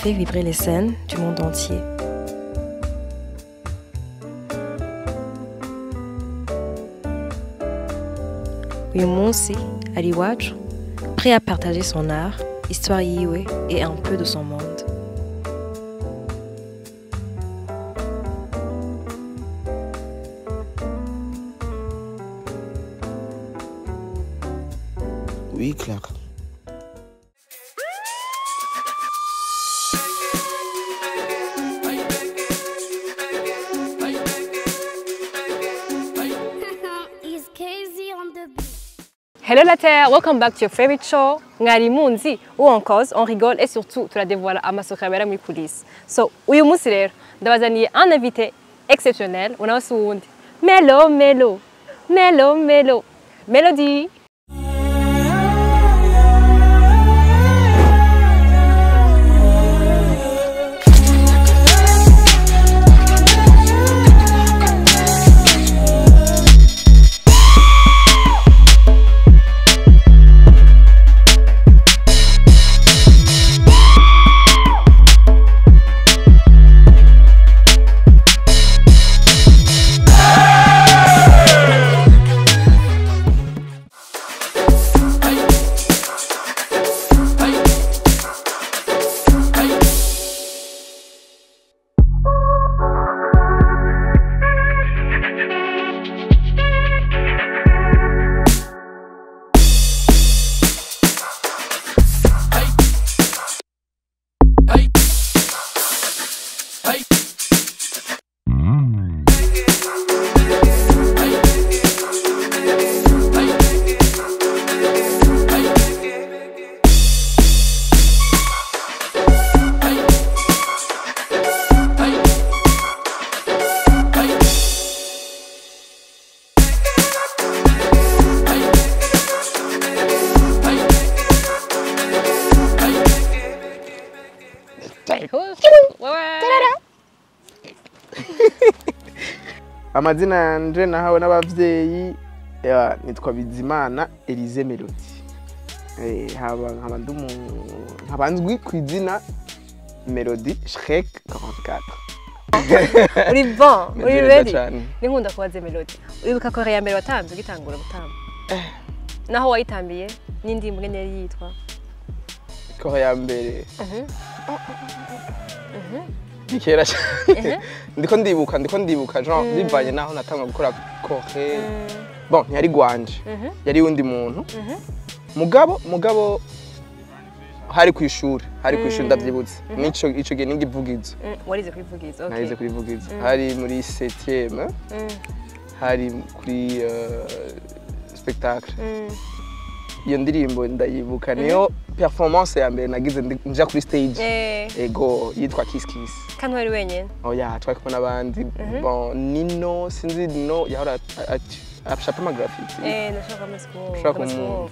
fait vibrer les scènes du monde entier. Uyu munsi ari iwacu, prêt à partager son art, histoire yiwe et un peu de son monde. Oui, Claire. Hello la Terre, welcome back to your favorite show. Ngari munzi, ou en cause, on rigole et surtout, tu la dévoiles à ma socrabera muri coulisses. So, uyu munsi rero, ndabazaniye un invité exceptionnel, on a aussi Melo, Melody. Amazina yanje nahawe n'abavyeyi nitwa Bizimana Elise Melody. Nkabanzwi kw'izina Melody Shrek 44. Uri bon, uri ready? Ninkunda kubaza Melody. Uribuka ko ya mbere watamvye ugitangura gutamba? Naho wayitambiye n'indimbo ngene yari yitwa? Ko ya mbere. Dikera ndiko ndibuka genre bivanye naho natanga gukora kohe. Bon, yari gwanje. Yari wundi muntu. Mugabo hari kwishuri ndavyibutse. Nico ico gihe ningivugizo. Warize kwivugiza, okay. Narize kwivugiza. Hari muri 7e. Hari kuri spectacle. Iyo ndirimbo ndayibuka niyo performance ya mbere nagize nja kuri stage. Ego yitwa Kiss Kiss. Kandi wari wenyene? Oya, twari kumwe n'abandi. Bon, Nino, sinzi Nino yahora ashapa amagrafiti. Nashaka amasiko.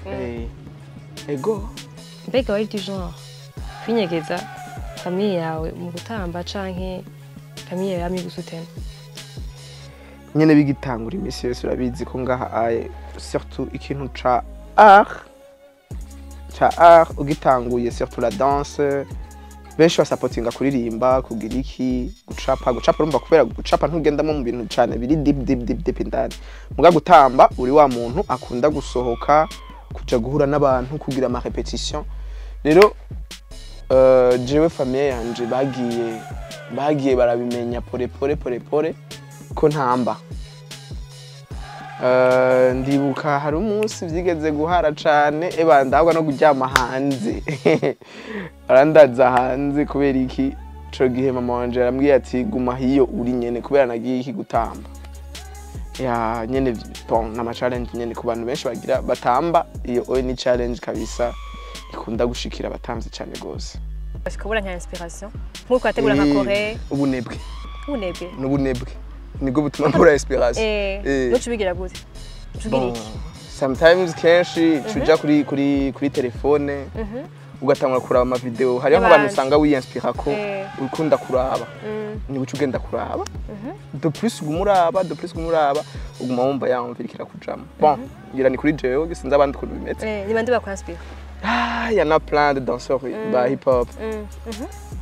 Ego. Mbega wari du genre kwinyegeza famille yawe mu gutamba canke famille yawe yamigusutena? Nyene bigitangura imisi yose urabizi ko ngaha surtout ikintu ca art ugitanguye surtout la danse benshi basapotinga kuririmba kugira iki gucapa urumva kubera gucapa ntugendamo mu bintu cyane biri deep indani muga gutamba uri wa muntu akunda gusohoka kuja guhura n'abantu kugira ama repetition rero jewe famille yanje bagiye barabimenya pore ko ntamba. Ndibuka hari umunsi vyigeze guhara cane ndahagwa no kuryama hanze. Arandaza hanze kubera iki co gihe mama wanje arambwiye ati guma hiyo uri nyene kubera nagiye iki gutamba. Nyene bon na challenge nyene ku bantu benshi bagira batamba iyo ni challenge kabisa ikunda gushikira batamze cane gose. Kubura nka inspiration nkuko ategura nka Korea. Ubunebwe. N'ubunebwe. Nigo butuma mbura inspiration. Nuko bigira gute? Sometimes kenshi tuja kuri telefone ugatangura kuraba ama video hari abantu usanga wiinspira ko ukunda kuraba ni guca ugenda kuraba de plus gumuraba uguma wumva yamvirikira kujama bon ngira ni kuri jewe gisinza abandi kuntu bimeze ni bande bakwanspira Il y en a plein de danseurs ba hip hop.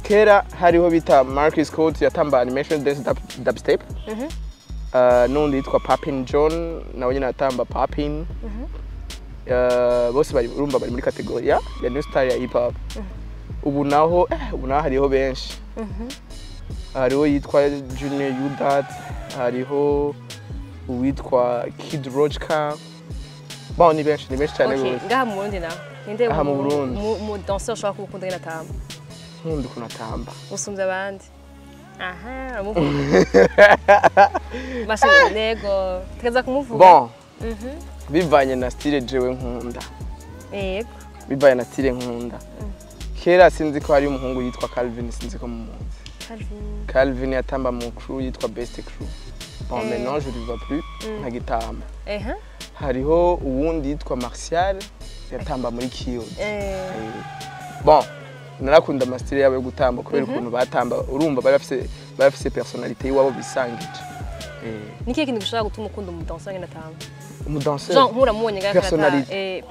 Kera hariho bita Marcus Scott yatamba animation dance dubstep. N'undi yitwa Papin John nawe nyine atamba Papin. Bose bari urumva bari muri kategori ya new style ya hip hop. Ubu naho hariho benshi. Hariho yitwa Junior Udat, hariho uwitwa Kid Rochka. Bon ni benshi cyane gose. Ngaha mu Burundi naho. Ninde mu danseur ushobora gukunda ngena tamba? Nkunda ukuntu atamba. Usumvye abandi. Aha, aramuvuga. Bashi nego, tugeza kumuvuga. Bon. Bivanye na style jewe nkunda. Yego. Bivanye na style nkunda. Kera sinzi ko hari umuhungu yitwa Calvin, sinzi ko mumunzi. Calvin yatamba mu crew yitwa Best Crew. Bon, maintenant je ne vois plus nta gitamba. Hariho uwundi yitwa Martial yatamba muri Kiyo. Bon, narakunda amastyle yabo yo gutamba kubera ukuntu batamba urumva bafise personality iwabo bisangije. Niki kintu gishobora gutuma ukunda umudanseur ngena tamba? Umudanseur. Jean nkura mubonye ngaha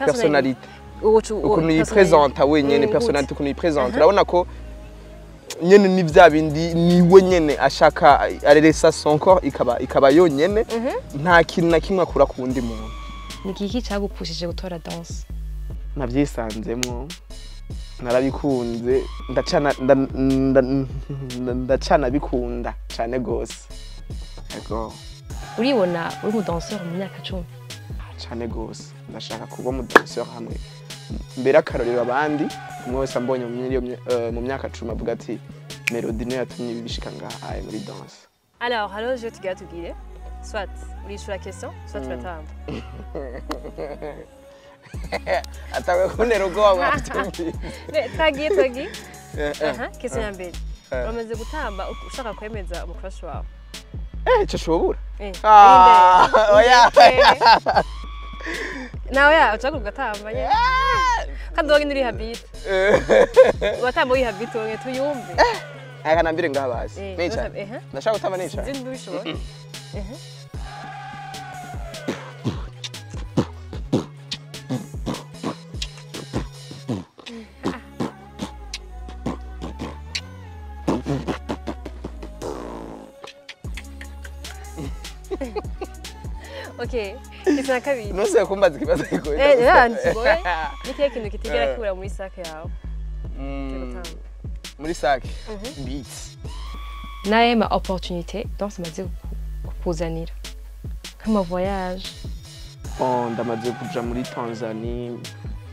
Personnalité. Ukuntu yipresenta wenyene personality ukuntu yipresenta urabona ko nyene ni vya bindi niwe nyene ashaka areresa son corps ikaba yonyene nta kintu na kimwe akura ku wundi muntu. Niki cyagupushije gutora danse? Navyisanzemwo narabikunze ndacana bikunda cyane gose. Yego. Uribona uri umudanseur mu myaka 10? Cyane gose. Ndashaka kuba umudanseur hamwe. Mbere akarorero abandi umwe wese ambonye mu myaka 10 avuga ati Melody no yatumye bibishika ngaha muri danse. Alors, je te tugire. Soit urishura question, soit turatamba. Atawe kunera ubwoba mwatumbi. Tagi. Question ya mbere. Uramaze gutamba ushaka kwemeza umufasha wawe. Cyo shobora. Oya. Nawe ushaka kugatamba ye. Kandi wowe ndiri habit. Watamba wi habit wowe tuyumve. Aka nambire ngaha basi. Nica. Ndashaka gutamba nica. Zindi bishobora. Okay, kisana kabiri. Nose kumbaza ikibazo giko. Yanzigoye. Niki kintu kitigera kibura muri sake yawe? Muri sake. Beats. Naye ma opportunité danse maze kukuzanira. Kama voyage. Bon, ndamaze kuja muri Tanzania,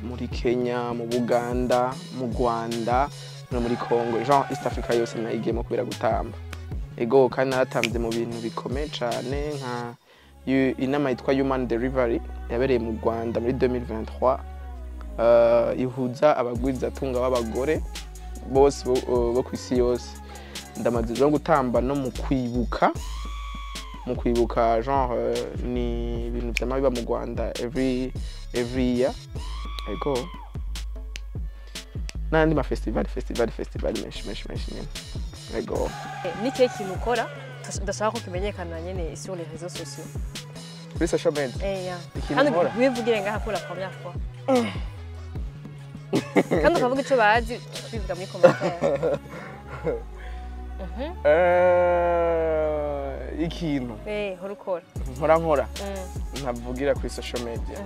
muri Kenya, mu Buganda, mu Rwanda, no muri Congo. Jean East Africa yose nayigiyemo kubera gutamba. Ego kandi naratambye mu bintu bikomeye cyane nka inama yitwa Human Delivery yabereye mu Rwanda muri 2023 ihuza abagwizatunga b'abagore bose bo kwisi yose. Ndamaze no gutamba no mu kwibuka genre ni ibintu by'amabiba mu Rwanda every year. Ego nandi ma festival menshi. Ego. Niki kintu ukora ndashaka ko kimenyekana nyene sur les réseaux sociaux? Kuri social media? Yeah. Kandi wivugire ngaha pour la première fois. Kandi ukavuga icyo bazi bivuga muri commentaire. Ikintu. Horukora. Nkora. Ntavugira kuri social media.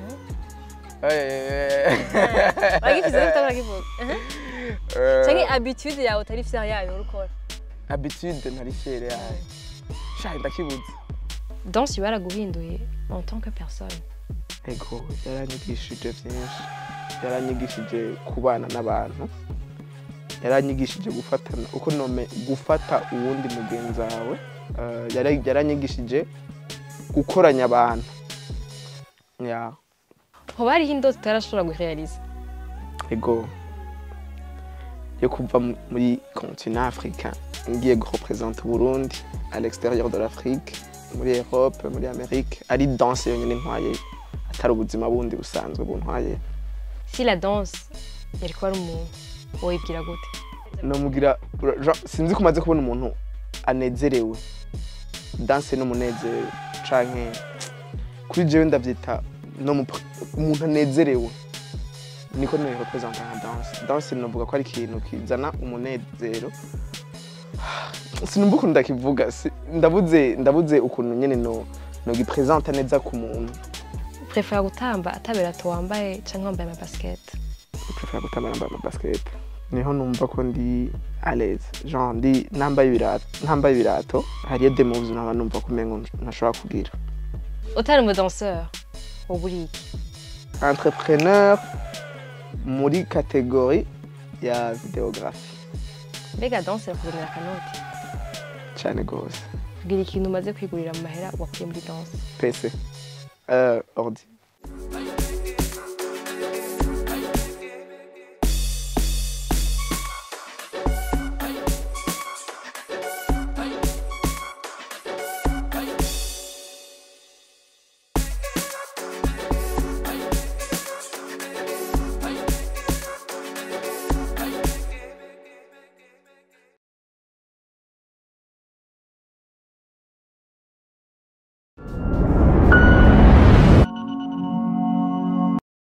Bagifize utavuga. Cyangwa habitude yawe utari fier yayo horukora. Habitude ntari fier yayo. Sha ndakibuze. Danse yaraguhinduye en tant que personne. Ego yaranyigishije byinshi. Yaranyigishije kubana n'abantu. Yaranyigishije gufatana uko nome gufata uwundi mugenzi wawe. Yaranyigishije gukoranya abantu. Ya. Hoba ari indoto utarashobora gurealiza? Ego. Yo kuva muri continent africain ngiye représenter Burundi à l'extérieur de l'Afrique, muri Europe, muri Amérique, ari danse yonyine ntwaye atari ubuzima bundi busanzwe buntwaye. Si la danse yari kuba ari umuntu woyibwira gute? Nomugira sinzi ko maze kubona umuntu anezerewe. Danse no munezero canke kuri jewe ndavyita no umuntu anezerewe. niko representa nka danse. Danse novuga ko ari ikintu kizana umunezero. Sinumva ukuntu ndakivuga, ndabuze ukuntu nyene no gipresenta neza ku muntu. Prefera gutamba ataberato wambaye canke wambaye ama basket? Prefera gutamba nambaye ama basket. Niho numva ko ndi à l'aise. Genre ndi nambaye ibirato, hariyo des moves naba numva ko mengo ntashobora kugira. Utari mu danseur, uburi iki? Entrepreneur muri catégorie ya videographie. Mbega danse yakuzanira akanoti? Cyane gose. Bwira ikintu umaze kwigurira mu mahera wakuye muri danse. PC. Ordi.